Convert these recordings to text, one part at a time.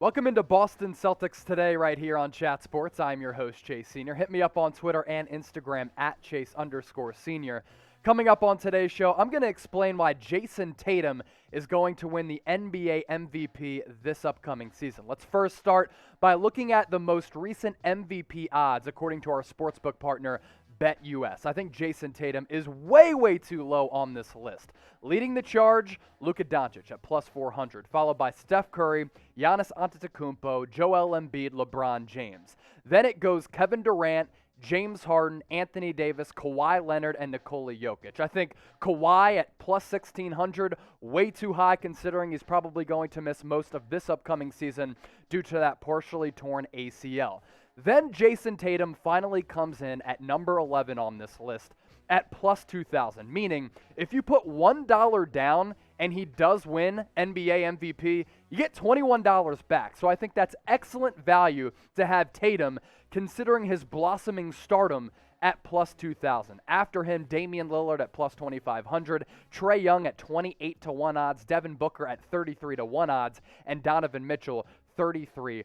Welcome into Boston Celtics Today right here on Chat Sports. I'm your host, Chase Sr. Hit me up on Twitter and Instagram at Chase_Senior. Coming up on today's show, I'm going to explain why Jayson Tatum is going to win the NBA MVP this upcoming season. Let's first start by looking at the most recent MVP odds according to our sportsbook partner, VIDS. I think Jayson Tatum is way too low on this list. Leading the charge, Luka Doncic at plus 400, followed by Steph Curry, Giannis Antetekounmpo, Joel Embiid, LeBron James. Then it goes Kevin Durant, James Harden, Anthony Davis, Kawhi Leonard, and Nikola Jokic. I think Kawhi at plus 1,600, way too high considering he's probably going to miss most of this upcoming season due to that partially torn ACL. Then Jayson Tatum finally comes in at number 11 on this list at plus 2,000, meaning if you put $1 down and he does win NBA MVP, you get $21 back. So I think that's excellent value to have Tatum considering his blossoming stardom at plus 2,000. After him, Damian Lillard at plus 2,500, Trae Young at 28-1 odds, Devin Booker at 33-1 odds, and Donovan Mitchell 33-1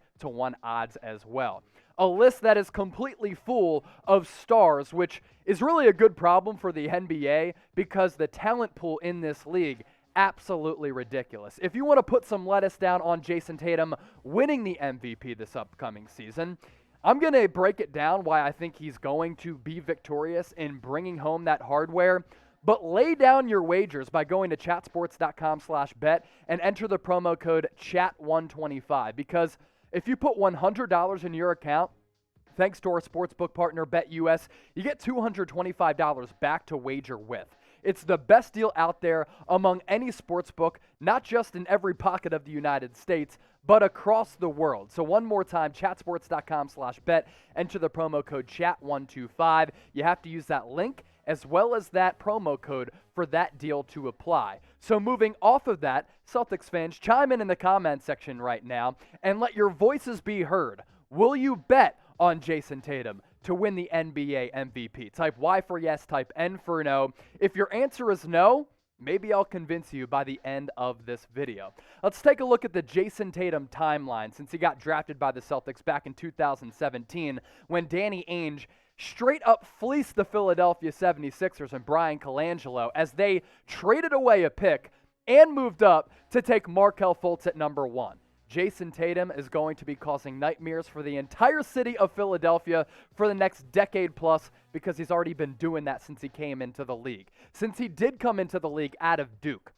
odds as well. A list that is completely full of stars, which is really a good problem for the NBA because the talent pool in this league absolutely ridiculous. If you want to put some lettuce down on Jayson Tatum winning the MVP this upcoming season, I'm going to break it down why I think he's going to be victorious in bringing home that hardware. But lay down your wagers by going to chatsports.com/bet and enter the promo code CHAT125 because if you put $100 in your account, thanks to our sportsbook partner BetUS, you get $225 back to wager with. It's the best deal out there among any sportsbook, not just in every pocket of the United States, but across the world. So one more time, chatsports.com/bet, enter the promo code CHAT125. You have to use that link as well as that promo code for that deal to apply. So moving off of that, Celtics fans, chime in the comment section right now and let your voices be heard. Will you bet on Jayson Tatum to win the NBA MVP? Type Y for yes, type N for no. If your answer is no, maybe I'll convince you by the end of this video. Let's take a look at the Jayson Tatum timeline since he got drafted by the Celtics back in 2017 when Danny Ainge straight up fleeced the Philadelphia 76ers and Brian Colangelo as they traded away a pick and moved up to take Markelle Fultz at number 1. Jayson Tatum is going to be causing nightmares for the entire city of Philadelphia for the next decade plus because he's already been doing that since he came into the league. Since he did come into the league out of Duke,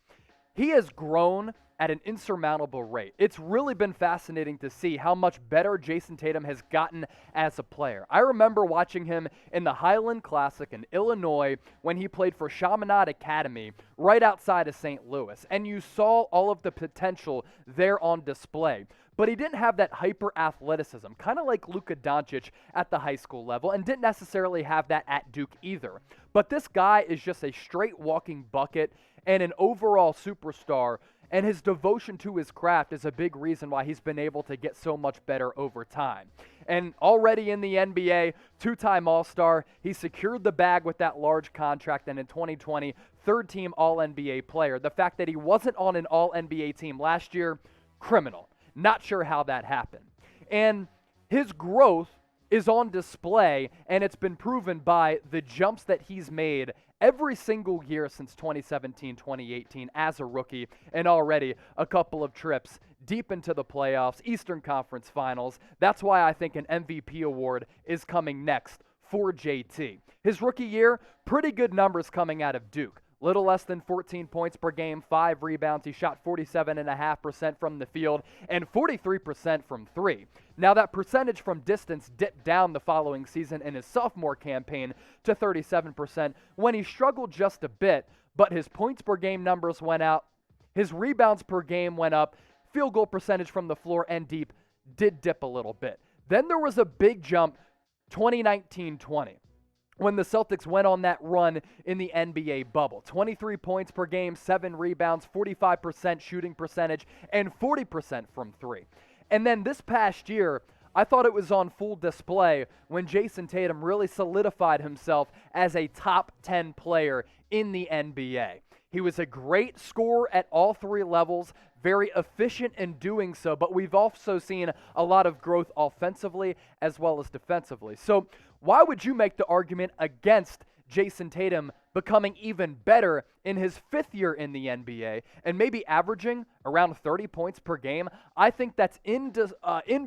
he has grown at an insurmountable rate. It's really been fascinating to see how much better Jayson Tatum has gotten as a player. I remember watching him in the Highland Classic in Illinois when he played for Chaminade Academy right outside of St. Louis, and you saw all of the potential there on display. But he didn't have that hyper-athleticism, kind of like Luka Doncic at the high school level, and didn't necessarily have that at Duke either. But this guy is just a straight walking bucket and an overall superstar, and his devotion to his craft is a big reason why he's been able to get so much better over time. And already in the NBA, two-time All-Star, he secured the bag with that large contract, and in 2020, third-team All-NBA player. The fact that he wasn't on an All-NBA team last year, criminal. Not sure how that happened. And his growth is on display, and it's been proven by the jumps that he's made every single year since 2017-2018 as a rookie, and already a couple of trips deep into the playoffs, Eastern Conference Finals. That's why I think an MVP award is coming next for JT. His rookie year, pretty good numbers coming out of Duke. Little less than 14 points per game, 5 rebounds. He shot 47.5% from the field and 43% from three. Now that percentage from distance dipped down the following season in his sophomore campaign to 37% when he struggled just a bit, but his points per game numbers went out, his rebounds per game went up, field goal percentage from the floor and deep did dip a little bit. Then there was a big jump 2019-20. When the Celtics went on that run in the NBA bubble. 23 points per game, 7 rebounds, 45% shooting percentage, and 40% from three. And then this past year, I thought it was on full display when Jayson Tatum really solidified himself as a top 10 player in the NBA. He was a great scorer at all three levels, very efficient in doing so, but we've also seen a lot of growth offensively as well as defensively. So why would you make the argument against Jayson Tatum becoming even better in his 5th year in the NBA and maybe averaging around 30 points per game? I think that's in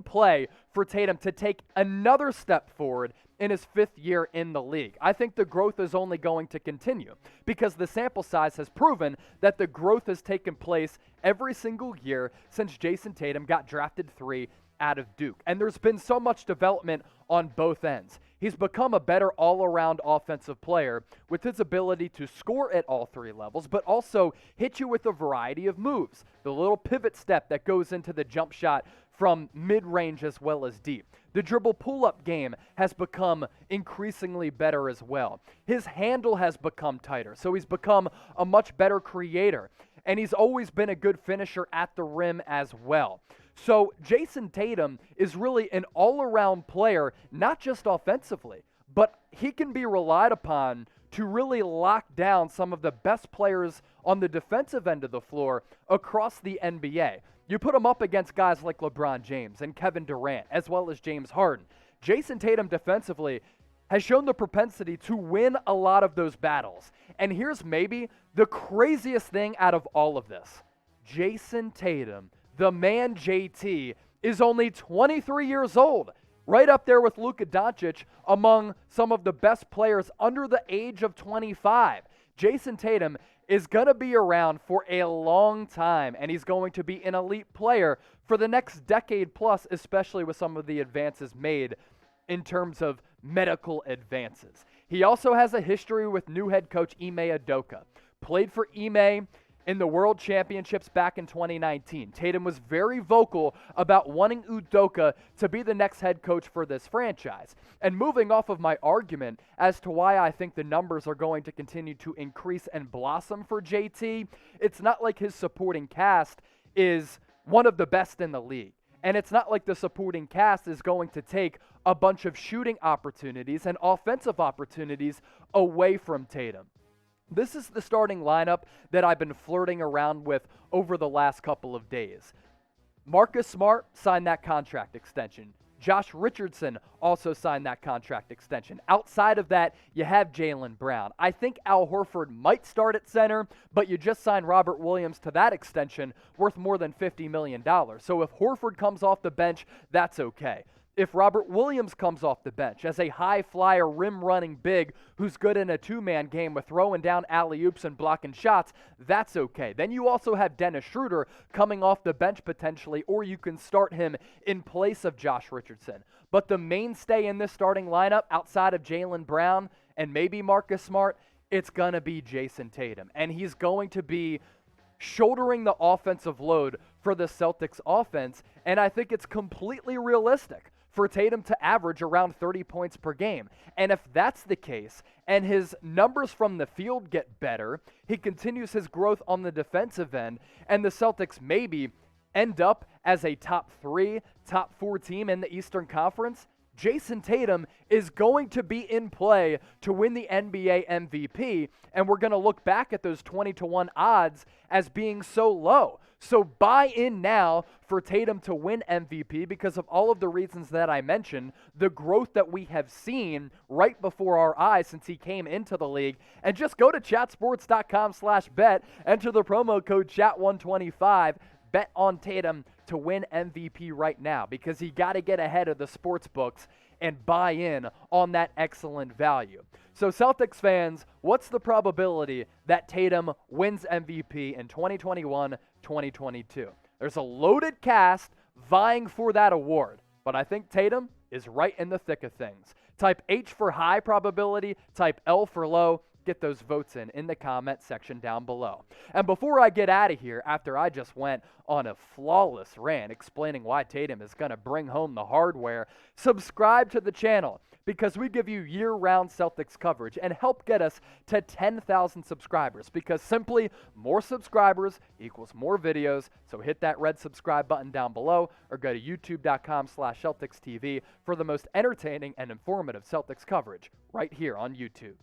play for Tatum to take another step forward in his 5th year in the league. I think the growth is only going to continue because the sample size has proven that the growth has taken place every single year since Jayson Tatum got drafted 3 out of Duke. And there's been so much development on both ends. He's become a better all-around offensive player with his ability to score at all 3 levels, but also hit you with a variety of moves. The little pivot step that goes into the jump shot from mid-range as well as deep. The dribble pull-up game has become increasingly better as well. His handle has become tighter, so he's become a much better creator. And he's always been a good finisher at the rim as well. So Jayson Tatum is really an all-around player, not just offensively, but he can be relied upon to really lock down some of the best players on the defensive end of the floor across the NBA. You put him up against guys like LeBron James and Kevin Durant, as well as James Harden. Jayson Tatum defensively has shown the propensity to win a lot of those battles. And here's maybe the craziest thing out of all of this. Jayson Tatum, the man JT, is only 23 years old, right up there with Luka Doncic among some of the best players under the age of 25. Jayson Tatum is going to be around for a long time, and he's going to be an elite player for the next decade plus, especially with some of the advances made in terms of medical advances. He also has a history with new head coach Ime Udoka. Played for Ime in the World Championships back in 2019. Tatum was very vocal about wanting Udoka to be the next head coach for this franchise. And moving off of my argument as to why I think the numbers are going to continue to increase and blossom for JT, it's not like his supporting cast is one of the best in the league. And it's not like the supporting cast is going to take a bunch of shooting opportunities and offensive opportunities away from Tatum. This is the starting lineup that I've been flirting around with over the last couple of days. Marcus Smart signed that contract extension. Josh Richardson also signed that contract extension. Outside of that, you have Jaylen Brown. I think Al Horford might start at center, but you just signed Robert Williams to that extension worth more than $50 million. So if Horford comes off the bench, that's okay. If Robert Williams comes off the bench as a high-flyer, rim-running big who's good in a two-man game with throwing down alley-oops and blocking shots, that's okay. Then you also have Dennis Schroder coming off the bench potentially, or you can start him in place of Josh Richardson. But the mainstay in this starting lineup, outside of Jaylen Brown and maybe Marcus Smart, it's going to be Jayson Tatum. And he's going to be shouldering the offensive load for the Celtics offense, and I think it's completely realistic for Tatum to average around 30 points per game. And if that's the case, and his numbers from the field get better, he continues his growth on the defensive end, and the Celtics maybe end up as a top 3, top 4 team in the Eastern Conference, Jayson Tatum is going to be in play to win the NBA MVP, and we're going to look back at those 20-1 odds as being so low. So buy in now for Tatum to win MVP because of all of the reasons that I mentioned, the growth that we have seen right before our eyes since he came into the league. And just go to chatsports.com/bet, enter the promo code CHAT125, bet on Tatum to win MVP right now because you got to get ahead of the sports books and buy in on that excellent value. So Celtics fans, what's the probability that Tatum wins MVP in 2021-2022? There's a loaded cast vying for that award, but I think Tatum is right in the thick of things. Type H for high probability, type L for low. Get those votes in the comment section down below. And before I get out of here, after I just went on a flawless rant explaining why Tatum is going to bring home the hardware, subscribe to the channel because we give you year-round Celtics coverage and help get us to 10,000 subscribers because simply more subscribers equals more videos. So hit that red subscribe button down below or go to youtube.com/CelticsTV for the most entertaining and informative Celtics coverage right here on YouTube.